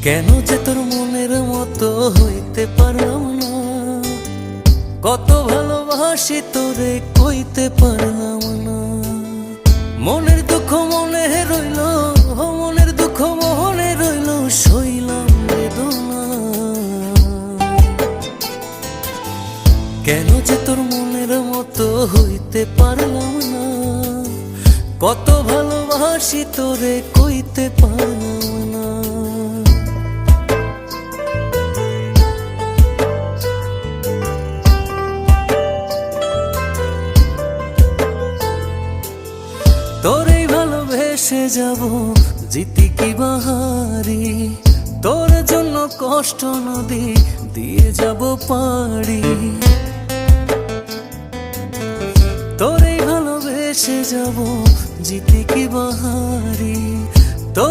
কেন যে তোর মনের মতো হইতে পারলাম না, কত ভালোবাসি তোরে কইতে পারলাম না। মনের দুঃখ মনে রইল, মনের দুঃখ মনে রইল, সইলাম বেদনা। কেন যে তোর মনের মতো হইতে পারলাম না, কত ভালোবাসি তোরে কইতে পারলাম না। তোরেই ভালোবেসে যাব জিতি কি বাহারি, তোর জন্য কষ্ট নদী দিয়ে যাব পাড়ি। তোরেই ভালোবেসে যাব জিতি কি বাহারি, তোর